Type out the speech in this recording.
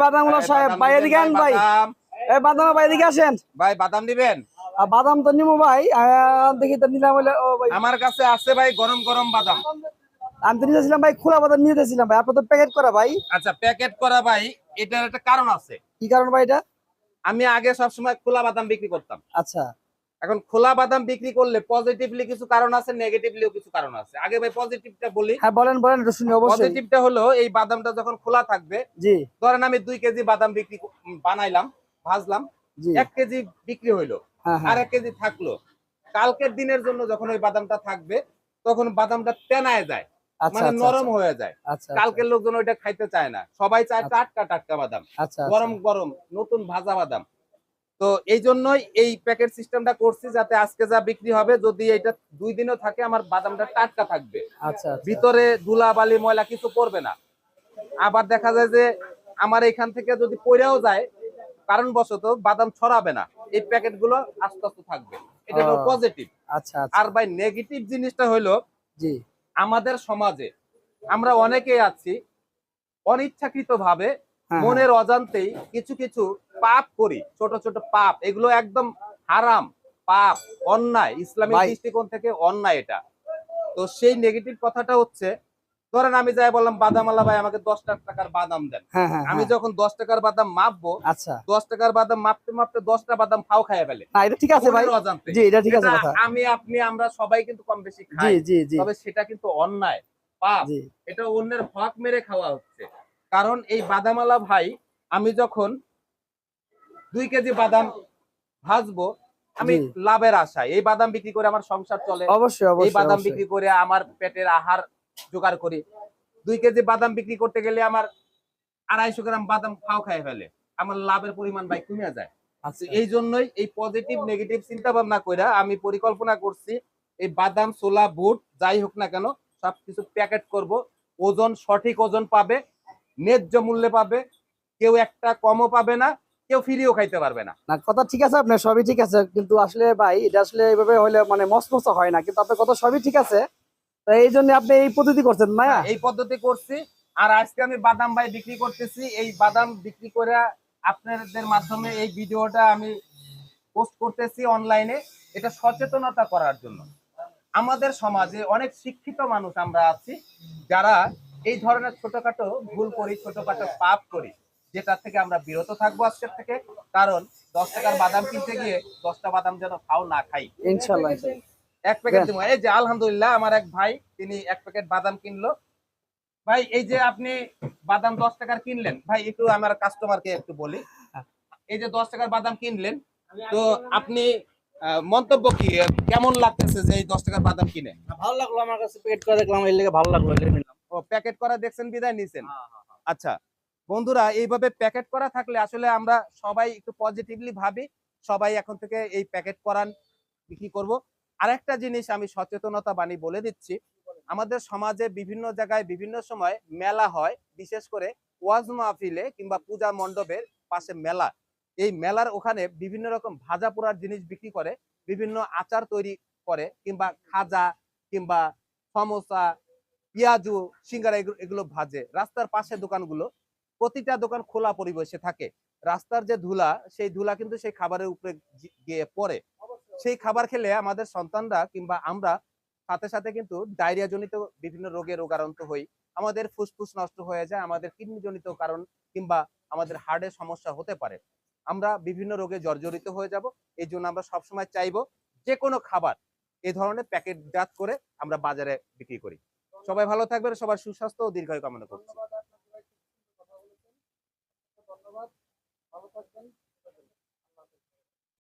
বাদামগুলো সাহেব ভাই এদিকে আন ভাই। বাদাম ভাই এদিকে আসেন ভাই বাদাম দিবেন? বাদাম তো নিবো ভাই, দেখি তো নিলাম হলে। ও ভাই আমার কাছে আছে ভাই গরম গরম বাদাম। আমি তো নিতেছিলাম ভাই, খোলা বাদাম নিতেছিলাম ভাই, আপনার তো প্যাকেট করা ভাই। আচ্ছা প্যাকেট করা ভাই, এটার একটা কারণ আছে। কি কারণ ভাই এটা? আমি আগে সবসময় খোলা বাদাম বিক্রি করতাম। আচ্ছা এখন খোলা বাদাম বিক্রি করলে পজিটিভলি কিছু কারণ আছে, নেগেটিভলিও কিছু কারণ আছে। আগে ভাই পজিটিভটা বলি। হ্যাঁ বলেন বলেন, একটু শুনি অবশ্যই। পজিটিভটা হলো এই বাদামটা যখন খোলা থাকবে, জি ধরেন আমি 2 কেজি বাদাম বানাইলাম, ভাজলাম, জি 1 কেজি বিক্রি হইলো, হ্যাঁ আর হ্যাঁ 1 কেজি থাকলো। কালকের দিনের জন্য যখন ওই বাদামটা থাকবে, তখন বাদামটা তেনায় যায়, আচ্ছা মানে আচ্ছা নরম আচ্ছা হয়ে যায়। আচ্ছা আচ্ছা কালকের লোকজন ওইটা খাইতে চায় না, সবাই চায় আচ্ছা টাটকা টাটকা বাদাম, আচ্ছা আচ্ছা গরম গরম নতুন ভাজা বাদাম। তো এই জন্যই এই প্যাকেট সিস্টেমটা করছি, যাতে আজকে যা বিক্রি হবে যদি এটা 2 দিনও থাকে, আমার বাদামটা টাটকা থাকবে, আচ্ছা আচ্ছা ভিতরে ধুলা বালি ময়লা কিছু পড়বে না। আবার দেখা যায় যে আমার এখান থেকে যদি পড়েও যায়, কারণবশত বাদাম ছড়াবে না, এই প্যাকেট গুলো আস্তে আস্তে থাকবে। এটা হলো ও পজিটিভ। আচ্ছা আচ্ছা আর ভাই নেগেটিভ জিনিসটা হলো, জি আমাদের সমাজে আমরা অনেকেই আছি অনিচ্ছাকৃত ভাবে হ্যাঁ হ্যাঁ মনের অজান্তেই কিছু কিছু পাপ করি, ছোট ছোট পাপ, এগুলো একদম হারাম, পাপ, অন্যায়, ইসলামিক ভাই দৃষ্টিকোণ থেকে অন্যায় এটা। তো সেই নেগেটিভ কথাটা হচ্ছে, ধরেন আমি যাই বললাম বাদামালা ভাই আমাকে 10 টাকার বাদাম দেন। হ্যাঁ হ্যাঁ আমি হ্যাঁ যখন 10 টাকার বাদাম মাপবো, আচ্ছা 10 টাকার বাদাম মাপতে মাপতে 10টা বাদাম ফাও খাইয়া ফেলে না এটা ঠিক আছে ভাই। মনের অজান্তে। জি এটা ঠিক আছে এটা কথা। আমি আপনি আমরা সবাই কিন্তু কম বেশি জি খাই, জি জি তবে সেটা কিন্তু অন্যায়, পাপ। জি এটা অন্যের হক মেরে খাওয়া হচ্ছে। কারণ এই বাদামালা ভাই, আমি যখন 2 কেজি বাদাম ভাজবো, আমি জি লাভের আশায় এই বাদাম বিক্রি করে আমার সংসার চলে, অবশ্যই এই অবশ্যই বাদাম অবশ্যই বিক্রি করে আমার পেটের আহার জোগাড় করি। 2 কেজি বাদাম বিক্রি করতে গেলে আমার 250 গ্রাম বাদাম ফাও খাই ফেলে, আমার লাভের পরিমাণ ভাই কমে যায়। তো আচ্ছা এই জন্যই এই পজিটিভ নেগেটিভ চিন্তা ভাবনা কইরা আমি পরিকল্পনা করছি, এই বাদাম ছোলা বুট যাই হোক না কেন সবকিছু প্যাকেট করব। ওজন সঠিক ওজন পাবে, ন্যায্য মূল্যে পাবে, কেউ একটা কমও পাবে না, কেউ ফ্রিও খাইতে পারবে না। না কথা ঠিক আছে, আপনার সবই ঠিক আছে, কিন্তু আসলে ভাই এটা আসলে এইভাবে হলে মানে মসমস হয় না, কিন্তু আপনার কথা সবই ঠিক আছে। তো এই জন্য আপনি এই পদ্ধতি করছেন না? হ্যাঁ এই পদ্ধতি করছি। আর আজকে আমি বাদাম ভাই বিক্রি করতেছি, এই বাদাম বিক্রি করে আপনাদের মাধ্যমে এই ভিডিওটা আমি পোস্ট করতেছি অনলাইনে, এটা সচেতনতা করার জন্য। আমাদের সমাজে অনেক শিক্ষিত মানুষ আমরা আছি, যারা এই ধরনের ছোটখাটো ভুল করি, ছোটখাটো পাপ করি, যেটা থেকে আমরা বিরত থাকবো আজকের থেকে। কারণ 10 টাকার বাদাম কিনতে গিয়ে 10টা বাদাম যেন ফাও না খাই। ইনশাল্লাহ ইনশাল্লাহ। 1 প্যাকেট দিব, এই যে আলহামদুলিল্লাহ আমার এক ভাই তিনি 1 প্যাকেট বাদাম কিনলো। ভাই এই যে আপনি বাদাম 10 টাকার কিনলেন, ভাই একটু আমার কাস্টমারকে একটু বলি, এই যে 10 টাকার বাদাম কিনলেন, তো আপনি মন্তব্য কি, কেমন লাগতেছে যে এই 10 টাকার বাদাম কিনে? ভালো লাগলো, আমার কাছে পেট করে দেখলাম, এর লেগে ভালো লাগলো, এর লেগে নিলাম। ও প্যাকেট করা দেখছেন বিদায় নিছেন। আচ্ছা বন্ধুরা, এইভাবে প্যাকেট করা থাকলে আসলে আমরা সবাই একটু পজিটিভলি ভাবি, সবাই এখন থেকে এই প্যাকেট করান বিক্রি করব। আরেকটা জিনিস আমি সচেতনতা বাণী বলে দিচ্ছি, আমাদের সমাজে বিভিন্ন জায়গায় বিভিন্ন সময় মেলা হয়, বিশেষ করে ওয়াজ মাহফিলে কিংবা পূজা মণ্ডপের পাশে মেলা। এই মেলার ওখানে বিভিন্ন রকম ভাজা পোড়ার জিনিস বিক্রি করে, বিভিন্ন আচার তৈরি করে, কিংবা খাজা কিংবা সমোসা, পেঁয়াজু, সিঙ্গারা এগুলো ভাজে। রাস্তার পাশে দোকানগুলো, প্রতিটা দোকান খোলা পরিবেশে থাকে। রাস্তার যে ধুলা, সেই ধুলা কিন্তু সেই খাবারের উপরে গিয়ে পড়ে। সেই খাবার খেলে আমাদের সন্তানরা কিংবা আমরা সাথে সাথে কিন্তু ডায়রিয়া জনিত বিভিন্ন রোগে রোগাক্রান্ত হই। আমাদের ফুসফুস নষ্ট হয়ে যায়, আমাদের কিডনি জনিত কারণ কিংবা আমাদের হার্টের সমস্যা হতে পারে, আমরা বিভিন্ন রোগে জর্জরিত হয়ে যাব। এই জন্য আমরা সবসময় চাইবো যে কোনো খাবার এই ধরনের প্যাকেটজাত করে আমরা বাজারে বিক্রি করি। সবাই ভালো থাকবেন, সবার সুস্বাস্থ্য ও দীর্ঘায়ু কামনা করছি। ধন্যবাদ, ভালো থাকবেন।